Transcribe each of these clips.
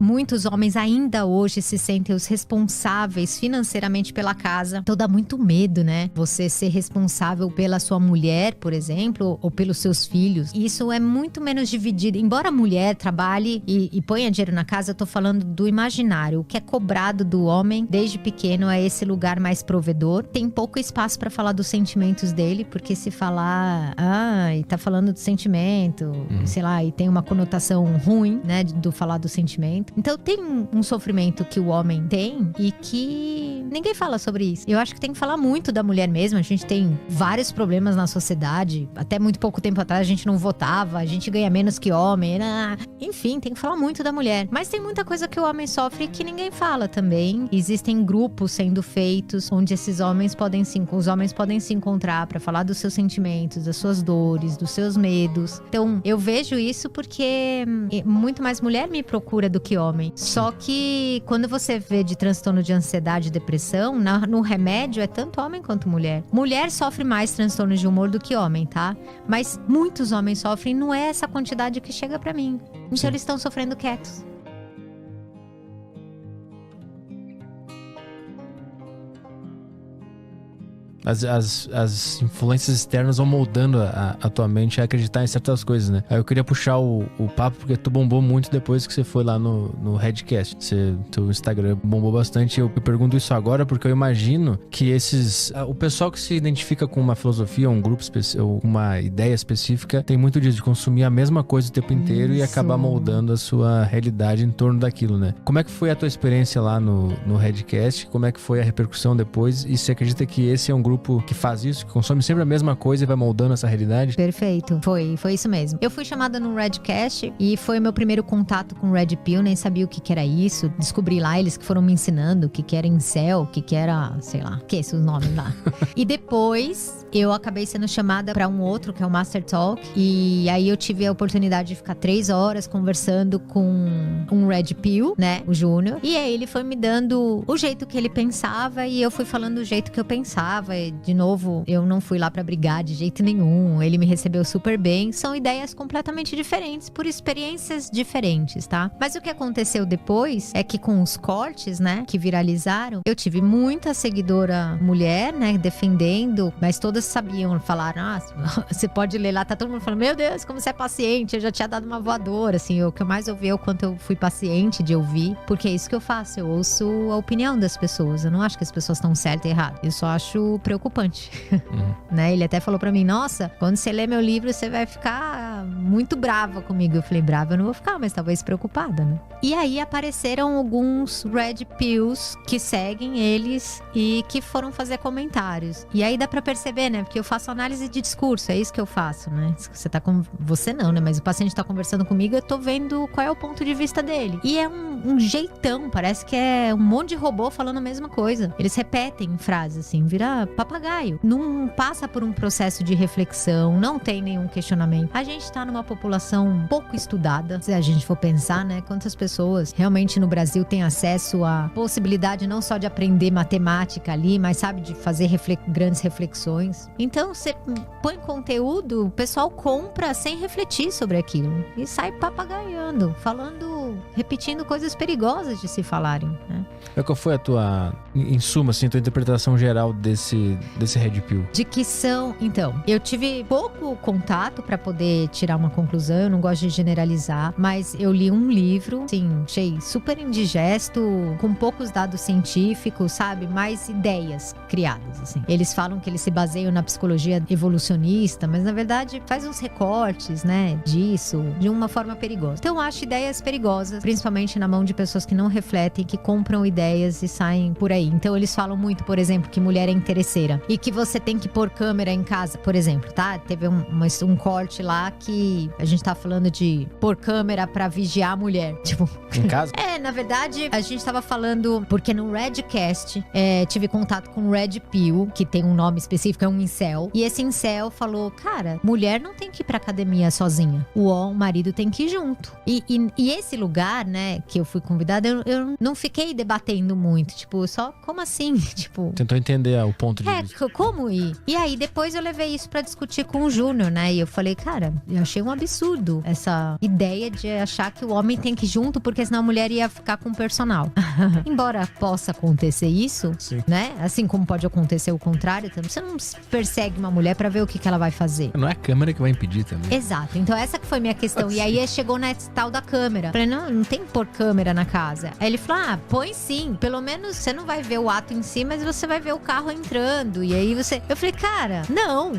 muitos homens ainda hoje se sentem os responsáveis financeiramente pela casa. Então dá muito medo, né? Você ser responsável pela sua mulher, por exemplo, ou pelos seus filhos. Isso é muito menos dividido. Embora a mulher trabalhe e ponha dinheiro na casa, eu tô falando do imaginário. O que é cobrado do homem desde pequeno é esse lugar mais provedor. Tem pouco espaço pra falar dos sentimentos dele, porque se falar, e tá falando do sentimento, sei lá, e tem uma conotação ruim, né, do falar do sentimento. Então tem um sofrimento que o homem tem e que ninguém fala sobre isso. Eu acho que tem que falar muito da mulher mesmo. A gente tem vários problemas na sociedade. Até muito pouco tempo atrás a gente não votava, a gente ganha menos que homem. Enfim, tem que falar muito da mulher. Mas tem muita coisa que o homem sofre que ninguém fala também. Existem grupos sendo feitos onde os homens podem se encontrar para falar dos seus sentimentos, das suas dores, dos seus medos. Então, eu vejo isso porque muito mais mulher me procura do que homem. Só que quando você vê de transtorno de ansiedade e depressão, no remédio é tanto homem quanto mulher. Mulher sofre mais transtorno de humor do que homem, tá? Mas muitos homens sofrem, não é essa quantidade que chega pra mim. Então eles estão sofrendo quietos. As influências externas vão moldando a tua mente a acreditar em certas coisas, né? Aí eu queria puxar o papo, porque tu bombou muito depois que você foi lá no Redcast. Teu Instagram bombou bastante. Eu pergunto isso agora porque eu imagino que o pessoal que se identifica com uma filosofia, um grupo ou uma ideia específica, tem muito disso, de consumir a mesma coisa o tempo inteiro e acabar moldando a sua realidade em torno daquilo, né? Como é que foi a tua experiência lá no Redcast? Como é que foi a repercussão depois? E você acredita que esse é um grupo que faz isso, que consome sempre a mesma coisa e vai moldando essa realidade? Perfeito, foi isso mesmo. Eu fui chamada no Redcast e foi o meu primeiro contato com Red Pill, nem sabia o que era isso. Descobri lá, eles que foram me ensinando o que era incel, o que era, sei lá, que esses nomes lá. E depois eu acabei sendo chamada pra um outro, que é o Master Talk, e aí eu tive a oportunidade de ficar 3 horas conversando com um Red Pill, né, o Júnior, e aí ele foi me dando o jeito que ele pensava e eu fui falando o jeito que eu pensava. De novo, eu não fui lá pra brigar de jeito nenhum. Ele me recebeu super bem. São ideias completamente diferentes, por experiências diferentes, tá? Mas o que aconteceu depois é que com os cortes, né, que viralizaram, eu tive muita seguidora mulher, né, defendendo, mas todas sabiam, falaram, você pode ler lá, tá todo mundo falando, meu Deus, como você é paciente, eu já tinha dado uma voadora, assim. O que eu mais ouvi é o quanto eu fui paciente de ouvir, porque é isso que eu faço, eu ouço a opinião das pessoas. Eu não acho que as pessoas estão certas e erradas, eu só acho preocupante. Né? Ele até falou pra mim, nossa, quando você ler meu livro você vai ficar muito brava comigo. Eu falei, brava eu não vou ficar, mas talvez preocupada, né? E aí apareceram alguns Red Pills que seguem eles e que foram fazer comentários. E aí dá pra perceber, né? Porque eu faço análise de discurso, é isso que eu faço, né? Você não, né? Mas o paciente tá conversando comigo, eu tô vendo qual é o ponto de vista dele. E é um jeitão, parece que é um monte de robô falando a mesma coisa. Eles repetem frases assim, vira papagaio. Não passa por um processo de reflexão, não tem nenhum questionamento. A gente tá numa população pouco estudada, se a gente for pensar, né? Quantas pessoas realmente no Brasil têm acesso à possibilidade não só de aprender matemática ali, mas sabe, de fazer grandes reflexões. Então, você põe conteúdo, o pessoal compra sem refletir sobre aquilo e sai papagaiando, repetindo coisas perigosas de se falarem, né? Qual foi a tua, em suma, assim, tua interpretação geral desse Red Pill? De que são... Então, eu tive pouco contato pra poder tirar uma conclusão, eu não gosto de generalizar, mas eu li um livro, assim, achei super indigesto, com poucos dados científicos, sabe? Mais ideias criadas, assim. Eles falam que eles se baseiam na psicologia evolucionista, mas na verdade faz uns recortes, né, disso, de uma forma perigosa. Então eu acho ideias perigosas, principalmente na mão de pessoas que não refletem, que compram ideias e saem por aí. Então eles falam muito, por exemplo, que mulher é interesseira e que você tem que pôr câmera em casa, por exemplo, tá? Teve um corte lá que a gente tá falando de pôr câmera pra vigiar a mulher. Tipo... Em casa? Na verdade, a gente tava falando... Porque no Redcast, tive contato com o Red Pill, que tem um nome específico, é um incel. E esse incel falou, cara, mulher não tem que ir pra academia sozinha. O marido tem que ir junto. E esse lugar, né, que eu fui convidada, eu não fiquei debatendo muito. Tipo, só, como assim? Tipo... Tentou entender o ponto de vista. Como ir? E aí, depois eu levei isso pra discutir com o Júnior, né? E eu falei, cara, eu achei um absurdo essa ideia de achar que o homem tem que ir junto, porque senão a mulher ia ficar com o personal. Embora possa acontecer isso, Sim. né? Assim como pode acontecer o contrário também. Você não persegue uma mulher pra ver o que ela vai fazer. Não é a câmera que vai impedir também. Exato. Então essa que foi minha questão. E aí chegou nessa tal da câmera. Falei, não tem que pôr câmera na casa. Aí ele falou, põe sim. Pelo menos você não vai ver o ato em si, mas você vai ver o carro entrando. E aí você... Eu falei, cara, não.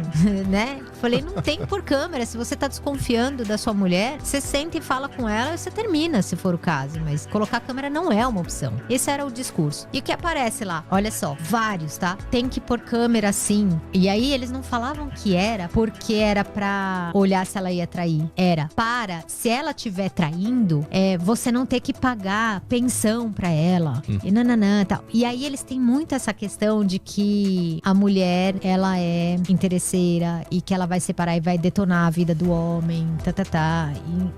Né? Falei, não tem que pôr câmera. Se você tá desconfiando da sua mulher, você senta e fala com ela e você termina, se for o caso. Mas colocar câmera não é uma opção. Esse era o discurso. E o que aparece lá? Olha só, vários, tá? Tem que pôr câmera sim. E aí eles não falavam que era porque era pra olhar se ela ia trair. Era para, se ela estiver traindo, você não ter que pagar pensão pra ela. E nananã, tal. E aí eles têm muito essa questão de que a mulher, ela é interesseira e que ela vai separar e vai detonar a vida do homem,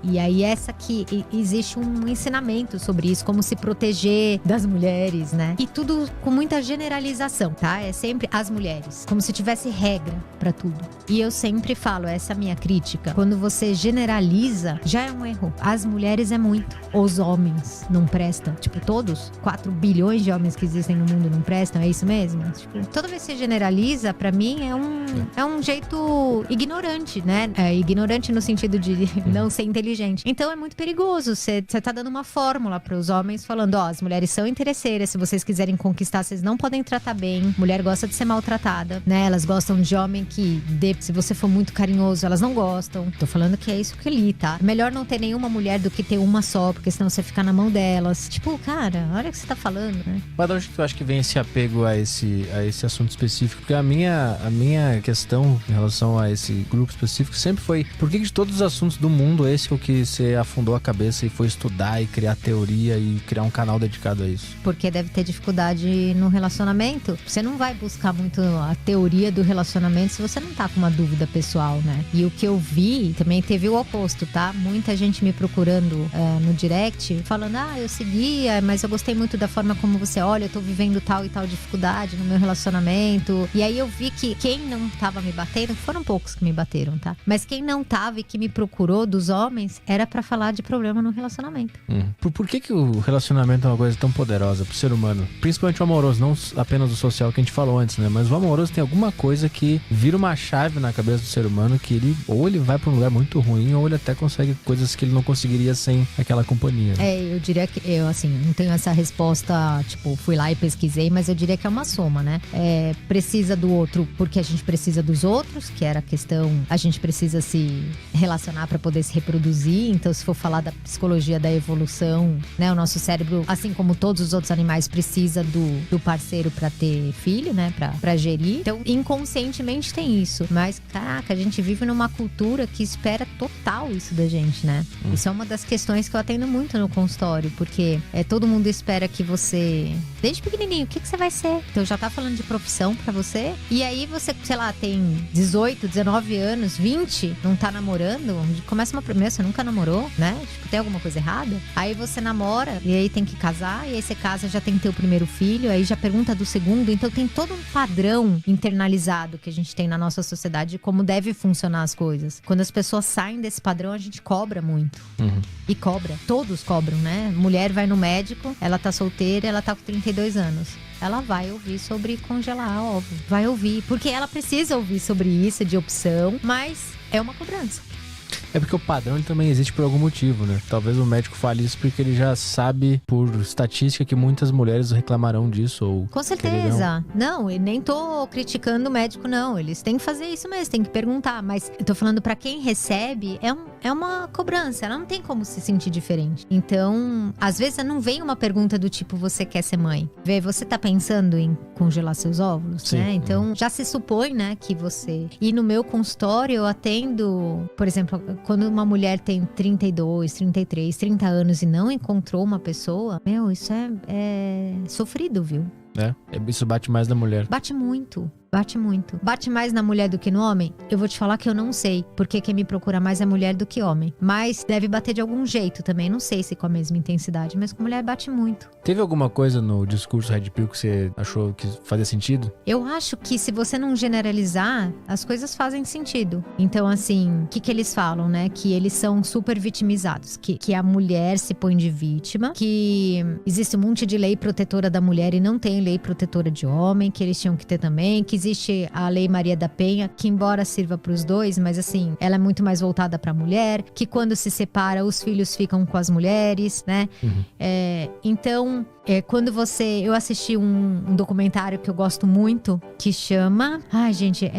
E aí essa que existe um ensinamento sobre isso, como se proteger das mulheres, né? E tudo com muita generalização, tá? É sempre as mulheres, como se tivesse regra pra tudo. E eu sempre falo, essa é a minha crítica, quando você generaliza, já é um erro. As mulheres é muito, os homens não prestam. Tipo, todos, 4 bilhões de homens que existem no mundo não prestam, é isso mesmo? Tipo, toda vez que você generaliza, pra mim, é um jeito ignorante, né? Ignorante no sentido de não ser inteligente. Então é muito perigoso, você tá dando uma fórmula pros homens falando, as mulheres são interesseiras, se vocês quiserem conquistar, vocês não podem tratar bem. Mulher gosta de ser maltratada, né? Elas gostam de homem que se você for muito carinhoso, elas não gostam. Tô falando que é isso que eu li, tá? Melhor não ter nenhuma mulher do que ter uma só, porque senão você fica na mão delas. Tipo, cara, olha o que você tá falando, né? Mas de onde que tu acha que vem esse apego a esse assunto específico? Porque a minha questão em relação a esse grupo específico sempre foi, por que de todos os assuntos do mundo esse é o que você afundou a cabeça e foi estudar e criar teoria e criar um canal dedicado a isso? Porque deve ter dificuldade no relacionamento. Você não vai buscar muito a teoria do relacionamento se você não tá com uma dúvida pessoal, né? E o que eu vi também teve o oposto, tá? Muita gente me procurando no direct, falando, eu seguia, mas eu gostei muito da forma como você olha, eu tô vivendo tal e tal dificuldade no meu relacionamento. E aí eu vi que quem não tava me batendo, foram poucos que me bateram, tá? Mas quem não tava e que me procurou dos homens, era pra falar de problema no relacionamento. Por que o relacionamento é uma coisa tão poderosa pro ser humano? Principalmente o amoroso, não apenas o social que a gente falou antes, né? Mas o amoroso tem alguma coisa que vira uma chave na cabeça do ser humano que ele vai pra um lugar muito ruim, ou ele até consegue coisas que ele não conseguiria sem aquela companhia. Eu diria que eu, assim, não tenho essa resposta, tipo, fui lá e pesquisei, mas eu diria que é uma soma, né? Precisa do outro porque a gente precisa dos outros, que era a questão, a gente precisa se relacionar pra poder se reproduzir. Então, se for falar da psicologia da evolução, né? O nosso cérebro, assim como todos os outros animais, precisa do parceiro pra ter filho, né? Pra gerir. Então, inconscientemente tem isso. Mas, caraca, a gente vive numa cultura que espera total isso da gente, né? Isso é uma das questões que eu atendo muito no consultório, porque todo mundo espera que você, desde pequenininho, o que você vai ser? Então já tá falando de profissão pra você, e aí você, sei lá, tem 18, 19 anos, 20, não tá namorando, começa uma primeira, você nunca namorou, né? Tipo, tem alguma coisa errada? Aí você namora, e aí tem que casar, e aí você casa, já tem que ter o primeiro filho, aí já pergunta do segundo, então tem todo um padrão internalizado que a gente tem na nossa sociedade de como deve funcionar as coisas. Quando as pessoas saem desse padrão, a gente cobra muito. E cobra, todos cobram, né? Mulher vai no médico, ela tá solteira, ela tá com 32 anos. Ela vai ouvir sobre congelar óvulo. Vai ouvir, porque ela precisa ouvir sobre isso, de opção, mas é uma cobrança. É porque o padrão ele também existe por algum motivo, né? Talvez o médico fale isso porque ele já sabe, por estatística, que muitas mulheres reclamarão disso. Ou com certeza. Não, e nem tô criticando o médico, não. Eles têm que fazer isso mesmo, tem que perguntar. Mas eu tô falando pra quem recebe, é uma cobrança. Ela não tem como se sentir diferente. Então, às vezes não vem uma pergunta do tipo, você quer ser mãe? Você tá pensando em congelar seus óvulos, sim, né? Então, já se supõe, né, que você... E no meu consultório, eu atendo, por exemplo, quando uma mulher tem 32, 33, 30 anos e não encontrou uma pessoa, isso é sofrido, viu? Isso bate mais na mulher. Bate muito. Bate muito. Bate mais na mulher do que no homem? Eu vou te falar que eu não sei, porque quem me procura mais é mulher do que homem. Mas deve bater de algum jeito também, não sei se com a mesma intensidade, mas com mulher bate muito. Teve alguma coisa no discurso Red Pill que você achou que fazia sentido? Eu acho que se você não generalizar, as coisas fazem sentido. Então, assim, o que eles falam, né? Que eles são super vitimizados, que a mulher se põe de vítima, que existe um monte de lei protetora da mulher e não tem lei protetora de homem, que eles tinham que ter também, que existe a Lei Maria da Penha, que embora sirva para os dois, mas assim, ela é muito mais voltada para a mulher, que quando se separa, os filhos ficam com as mulheres, né? Então, quando eu assisti um documentário que eu gosto muito, que chama... Ai, gente,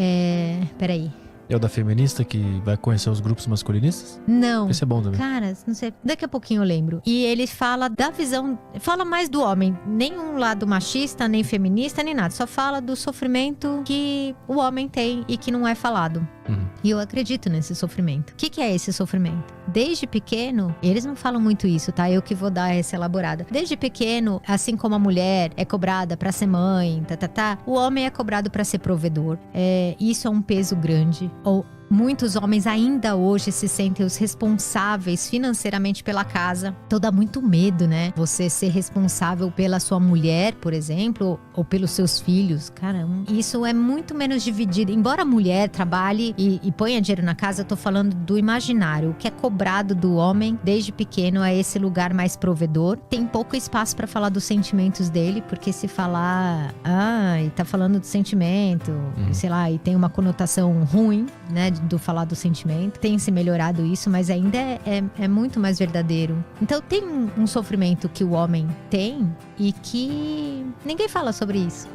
peraí. É o da feminista que vai conhecer os grupos masculinistas? Não. Esse é bom também. Cara, não sei. Daqui a pouquinho eu lembro. E ele fala da visão... Fala mais do homem. Nem um lado machista, nem feminista, nem nada. Só fala do sofrimento que o homem tem e que não é falado. E eu acredito nesse sofrimento. O que é esse sofrimento? Desde pequeno, eles não falam muito isso, tá? Eu que vou dar essa elaborada. Desde pequeno, assim como a mulher é cobrada pra ser mãe, o homem é cobrado pra ser provedor. Isso é um peso grande. Muitos homens ainda hoje se sentem os responsáveis financeiramente pela casa. Então dá muito medo, né? Você ser responsável pela sua mulher, por exemplo, ou pelos seus filhos. Caramba, isso é muito menos dividido. Embora a mulher trabalhe e ponha dinheiro na casa, eu tô falando do imaginário. O que é cobrado do homem desde pequeno é esse lugar mais provedor. Tem pouco espaço pra falar dos sentimentos dele, porque se falar, e tá falando do sentimento, sei lá, e tem uma conotação ruim, né? Do falar do sentimento. Tem se melhorado isso, mas ainda é muito mais verdadeiro. Então tem um sofrimento que o homem tem e que ninguém fala sobre isso.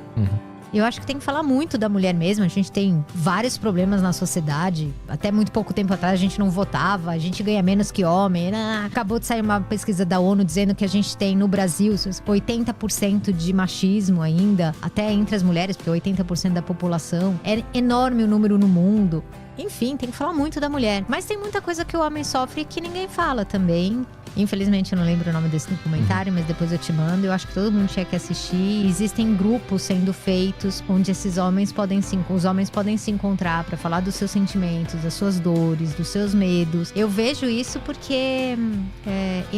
Eu acho que tem que falar muito da mulher mesmo. A gente tem vários problemas na sociedade. Até muito pouco tempo atrás a gente não votava, a gente ganha menos que homem. Acabou de sair uma pesquisa da ONU dizendo que a gente tem no Brasil 80% de machismo ainda, até entre as mulheres, porque 80% da população. É enorme o número no mundo. Enfim, tem que falar muito da mulher. Mas tem muita coisa que o homem sofre que ninguém fala também. Infelizmente eu não lembro o nome desse documentário, mas depois eu te mando. Eu acho que todo mundo tinha que assistir. Existem grupos sendo feitos onde os homens podem se encontrar para falar dos seus sentimentos, das suas dores, dos seus medos. Eu vejo isso porque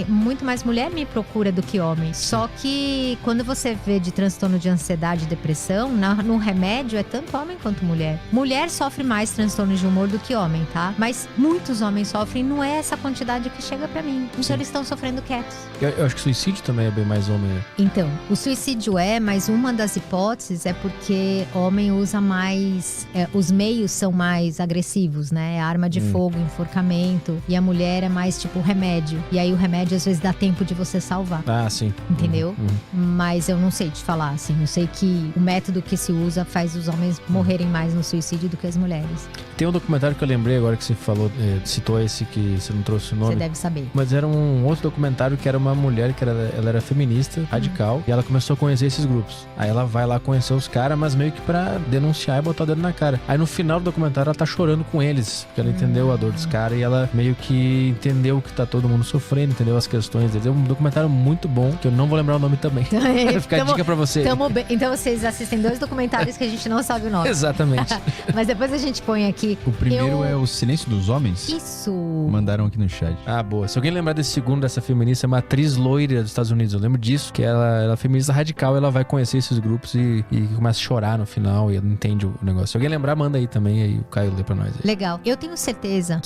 muito mais mulher me procura do que homem. Só que quando você vê de transtorno de ansiedade e depressão, no remédio é tanto homem quanto mulher. Mulher sofre mais transtornos de humor do que homem, tá? Mas muitos homens sofrem, não é essa quantidade que chega pra mim. Então eles estão sofrendo quietos. Eu acho que suicídio também é bem mais homem, né? Então, o suicídio mas uma das hipóteses é porque homem usa mais... os meios são mais agressivos, né? Arma de fogo, enforcamento. E a mulher é mais tipo remédio. E aí o remédio às vezes dá tempo de você salvar. Ah, sim. Entendeu? Mas eu não sei te falar, assim. Eu sei que o método que se usa faz os homens morrerem mais no suicídio do que as mulheres. Tem um documentário que eu lembrei agora que você falou, citou esse que você não trouxe o nome. Você deve saber. Mas era um outro documentário que era uma mulher que ela era feminista, radical, e ela começou a conhecer esses grupos. Aí ela vai lá conhecer os caras, mas meio que pra denunciar e botar o dedo na cara. Aí no final do documentário ela tá chorando com eles, porque ela entendeu a dor dos caras e ela meio que entendeu que tá todo mundo sofrendo, entendeu as questões deles. É um documentário muito bom, que eu não vou lembrar o nome também. Fica a dica pra você. Então vocês assistem 2 documentários que a gente não sabe o nome. Exatamente. Mas depois a gente põe aqui. O primeiro é O Silêncio dos Homens. Isso. Mandaram aqui no chat. Ah, boa. Se alguém lembrar desse segundo, dessa feminista, é uma atriz loira dos Estados Unidos. Eu lembro disso, que ela é feminista radical, ela vai conhecer esses grupos e começa a chorar no final e ela entende o negócio. Se alguém lembrar, manda aí também, aí o Caio lê pra nós. Aí. Legal. Eu tenho certeza,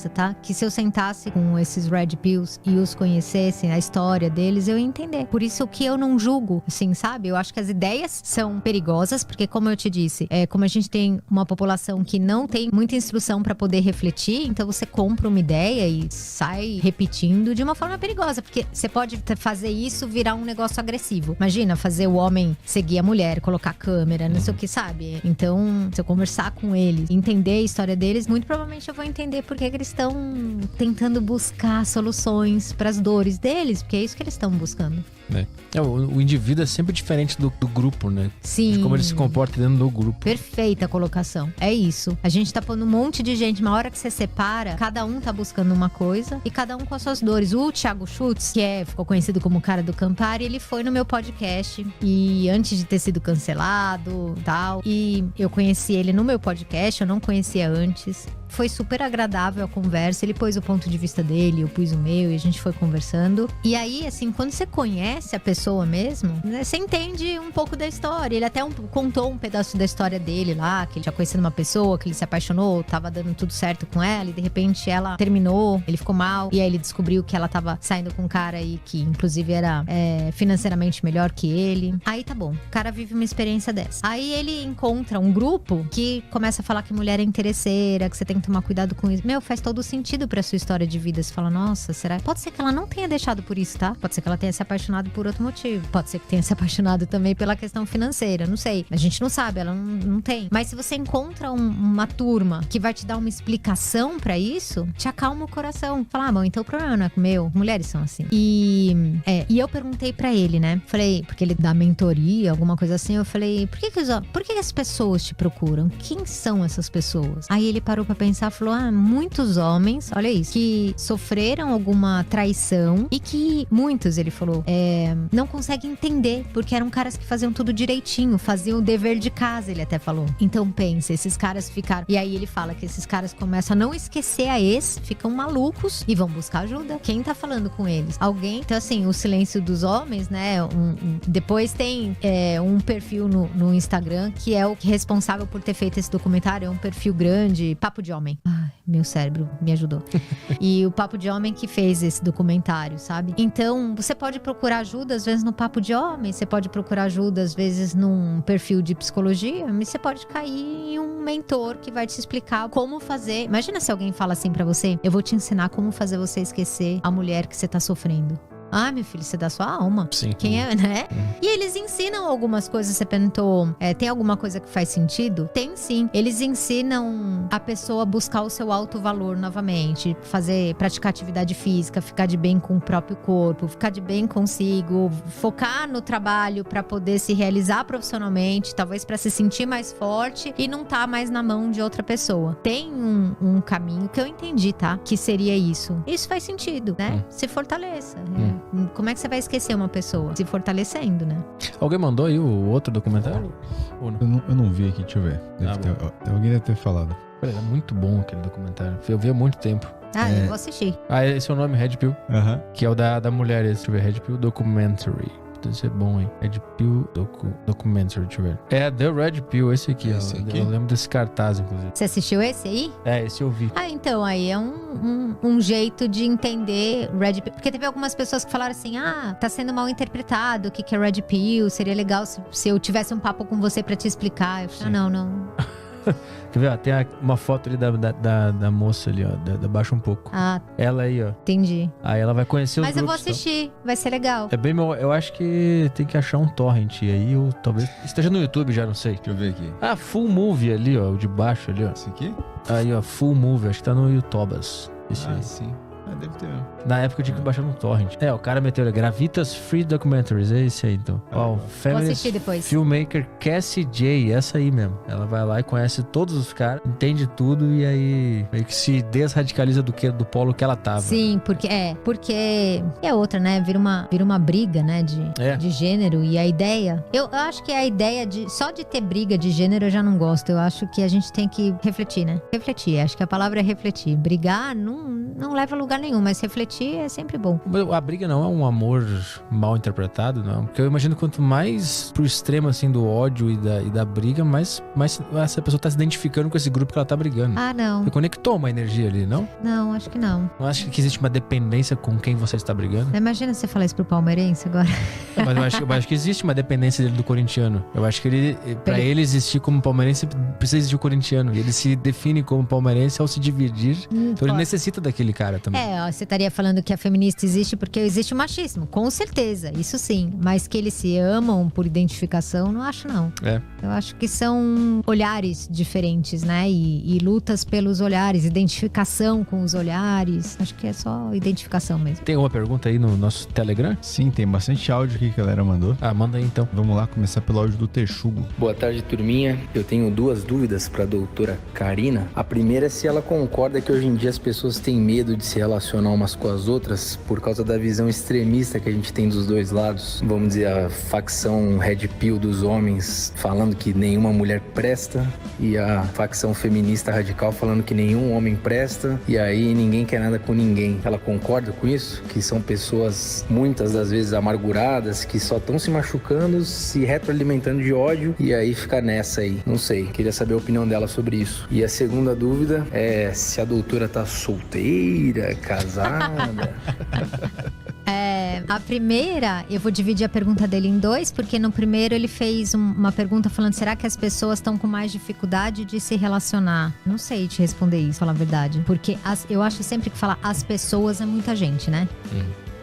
tá? Que se eu sentasse com esses Red Pills e os conhecessem, a história deles, eu ia entender. Por isso que eu não julgo, assim, sabe? Eu acho que as ideias são perigosas, porque como eu te disse, como a gente tem uma população que não tem muita instrução pra poder refletir, então você compra uma ideia e sai repetindo de uma forma perigosa, porque você pode fazer isso virar um negócio agressivo. Imagina fazer o homem seguir a mulher, colocar câmera, não sei o que, sabe? Então, se eu conversar com eles, entender a história deles, muito provavelmente eu vou entender por que eles estão tentando buscar soluções pras dores deles, porque é isso que eles estão buscando. O indivíduo é sempre diferente do grupo, né? Sim. De como ele se comporta dentro do grupo. Perfeita a colocação. É isso. A gente tá pondo um monte de gente, uma hora que você separa, cada um tá buscando uma coisa e cada um com as suas dores. O Thiago Schultz, que ficou conhecido como o cara do Campari, ele foi no meu podcast. E antes de ter sido cancelado e tal. E eu conheci ele no meu podcast, eu não conhecia antes. Foi super agradável a conversa. Ele pôs o ponto de vista dele, eu pus o meu e a gente foi conversando. E aí, assim, quando você conhece a pessoa mesmo, né, você entende um pouco da história. Ele até contou um pedaço da história dele lá, que ele tinha conhecido uma pessoa, que ele se apaixonou, tava dando tudo certo com ela, e de repente ela terminou, ele ficou mal, e aí ele descobriu que ela tava saindo com um cara aí que inclusive era financeiramente melhor que ele. Aí tá bom, o cara vive uma experiência dessa. Aí ele encontra um grupo que começa a falar que mulher é interesseira, que você tem que tomar cuidado com isso. Meu, faz todo sentido pra sua história de vida. Você fala, nossa, será? Pode ser que ela não tenha deixado por isso, tá? Pode ser que ela tenha se apaixonado por outro motivo. Pode ser que tenha se apaixonado também pela questão financeira, não sei. A gente não sabe, ela não tem. Mas se você encontra uma turma que vai te dar uma explicação pra isso, te acalma o coração. Fala, bom, então o problema não é com o meu. Mulheres são assim. E eu perguntei pra ele, né? Falei, porque ele dá mentoria, alguma coisa assim. Eu falei, por que as pessoas te procuram? Quem são essas pessoas? Aí ele parou pra pensar, falou, muitos homens, olha isso, que sofreram alguma traição e que muitos, ele falou, não conseguem entender, porque eram caras que faziam tudo direitinho, faziam o dever de casa, ele até falou. Então pensa, esses caras ficaram, e aí ele fala que esses caras começam a não esquecer a ex, ficam malucos e vão buscar ajuda. Quem tá falando com eles? Alguém. Então assim, o silêncio dos homens, né, depois tem um perfil no Instagram que é o responsável por ter feito esse documentário, é um perfil grande, Papo de Homem. Ai, meu cérebro me ajudou. E o Papo de Homem que fez esse documentário, sabe? Então, você pode procurar ajuda, às vezes, no Papo de Homem. Você pode procurar ajuda, às vezes, num perfil de psicologia. Mas você pode cair em um mentor que vai te explicar como fazer. Imagina se alguém fala assim pra você, eu vou te ensinar como fazer você esquecer a mulher que você tá sofrendo. Ah, meu filho, você dá sua alma. Sim. Quem é, né? E eles ensinam algumas coisas. Você perguntou, tem alguma coisa que faz sentido? Tem sim. Eles ensinam a pessoa a buscar o seu alto valor novamente. Praticar atividade física, ficar de bem com o próprio corpo, ficar de bem consigo, focar no trabalho pra poder se realizar profissionalmente, talvez pra se sentir mais forte e não tá mais na mão de outra pessoa. Tem um caminho que eu entendi, tá? Que seria isso. Isso faz sentido, né? Se fortaleça. Como é que você vai esquecer uma pessoa? Se fortalecendo, né? Alguém mandou aí o outro documentário? Ou não? Eu não vi aqui, deixa eu ver. Alguém deve ter falado. Era muito bom aquele documentário. Eu vi há muito tempo. Eu vou assistir. Esse é o nome, Red Pill. Que é o da mulher, esse, deixa eu ver, Red Pill Documentary. Deve ser bom, hein? Red Pill Documentary, deixa eu ver. The Red Pill, esse aqui. Esse aqui? Eu lembro desse cartaz, inclusive. Você assistiu esse aí? Esse eu vi. Então, aí é um jeito de entender Red Pill. Porque teve algumas pessoas que falaram assim, tá sendo mal interpretado, o que é Red Pill, seria legal se eu tivesse um papo com você pra te explicar. Eu falei, não. Quer ver, ó, tem uma foto ali da moça ali, ó, baixa um pouco. Ela aí, ó. Entendi. Aí ela vai conhecer os Mas grupos. eu vou assistir, vai ser legal. Eu acho que tem que achar um torrent aí, ou talvez esteja no YouTube já, não sei. Deixa eu ver aqui. Full Movie ali, ó, o de baixo ali, ó. Esse aqui? Aí, ó, Full Movie, acho que tá no YouTubers. Esse aí. Sim. Deve ter mesmo. Na época eu tinha que baixar no torrent. O cara meteu Gravitas Free Documentaries, é esse aí então. Vou assistir depois. Filmmaker Cassie J, essa aí mesmo. Ela vai lá e conhece todos os caras, entende tudo e aí meio que se desradicaliza do polo que ela tava. Sim, porque é outra, né? Vira uma briga, né? De gênero. E a ideia, eu acho que a ideia só de ter briga de gênero eu já não gosto. Eu acho que a gente tem que refletir, né? Refletir, acho que a palavra é refletir. Brigar não leva a lugar nenhum, mas refletir é sempre bom. A briga não é um amor mal interpretado, não. Porque eu imagino que quanto mais pro extremo, assim, do ódio e da briga, mais essa pessoa tá se identificando com esse grupo que ela tá brigando. Não. Você conectou uma energia ali, não? Não, acho que não. Não acha que existe uma dependência com quem você está brigando? Imagina você falar isso pro palmeirense agora. Mas eu acho que existe uma dependência dele do corintiano. Eu acho que pra ele existir como palmeirense, precisa existir o corintiano. E ele se define como palmeirense ao se dividir. Então ele necessita daquele cara também. Você estaria falando que a feminista existe porque existe o machismo. Com certeza, isso sim. Mas que eles se amam por identificação, não acho não. Eu acho que são olhares diferentes, né? E lutas pelos olhares, identificação com os olhares. Acho que é só identificação mesmo. Tem alguma pergunta aí no nosso Telegram? Sim, tem bastante áudio aqui aqui que a galera mandou. Ah, manda aí então. Vamos lá, começar pelo áudio do Texugo. Boa tarde, turminha. Eu tenho 2 dúvidas para a doutora Karina. A primeira é se ela concorda que hoje em dia as pessoas têm medo de se relacionar umas com as outras por causa da visão extremista que a gente tem dos dois lados. Vamos dizer, a facção Red Pill dos homens falando que nenhuma mulher presta e a facção feminista radical falando que nenhum homem presta e aí ninguém quer nada com ninguém. Ela concorda com isso? Que são pessoas, muitas das vezes, amarguradas, que só estão se machucando, se retroalimentando de ódio e aí fica nessa aí. Não sei, queria saber a opinião dela sobre isso. E a segunda dúvida é se a doutora tá solteira, casada. A primeira, eu vou dividir a pergunta dele em 2, porque no primeiro ele fez uma pergunta falando: será que as pessoas estão com mais dificuldade de se relacionar? Não sei te responder isso, falar a verdade. Porque eu acho sempre que falar as pessoas é muita gente, né?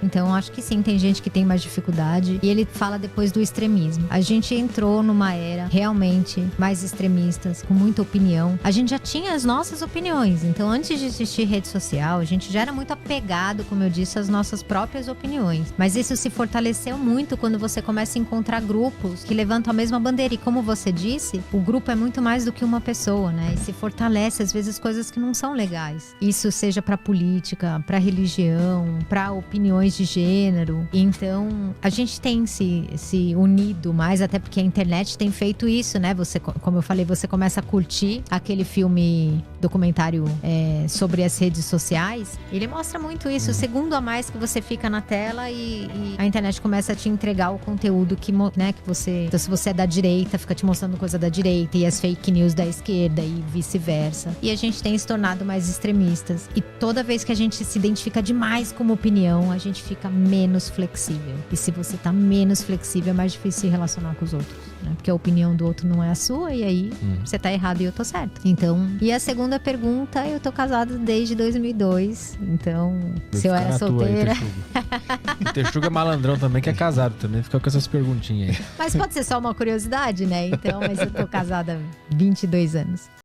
Então, acho que sim, tem gente que tem mais dificuldade. E ele fala depois do extremismo. A gente entrou numa era realmente mais extremistas, com muita opinião. A gente já tinha as nossas opiniões. Então, antes de existir rede social, a gente já era muito apegado, como eu disse, às nossas próprias opiniões. Mas isso se fortaleceu muito quando você começa a encontrar grupos que levantam a mesma bandeira. E como você disse, o grupo é muito mais do que uma pessoa, né? E se fortalece, às vezes, coisas que não são legais. Isso seja pra política, pra religião, pra opiniões de gênero. Então, a gente tem se unido mais, até porque a internet tem feito isso, né? Você, como eu falei, você começa a curtir aquele filme documentário sobre as redes sociais. Ele mostra muito isso. O segundo a mais que você fica na tela e a internet começa a te entregar o conteúdo que você... Então, se você é da direita, fica te mostrando coisa da direita e as fake news da esquerda e vice-versa. E a gente tem se tornado mais extremistas. E toda vez que a gente se identifica demais com uma opinião, a gente fica menos flexível. E se você tá menos flexível, é mais difícil se relacionar com os outros, né? Porque a opinião do outro não é a sua e aí você tá errado e eu tô certo. Então, e a segunda pergunta, eu tô casada desde 2002. Então, se eu era solteira... O Texugo é malandrão também, que é casado também. Fica com essas perguntinhas aí. Mas pode ser só uma curiosidade, né? Então, mas eu tô casada há 22 anos.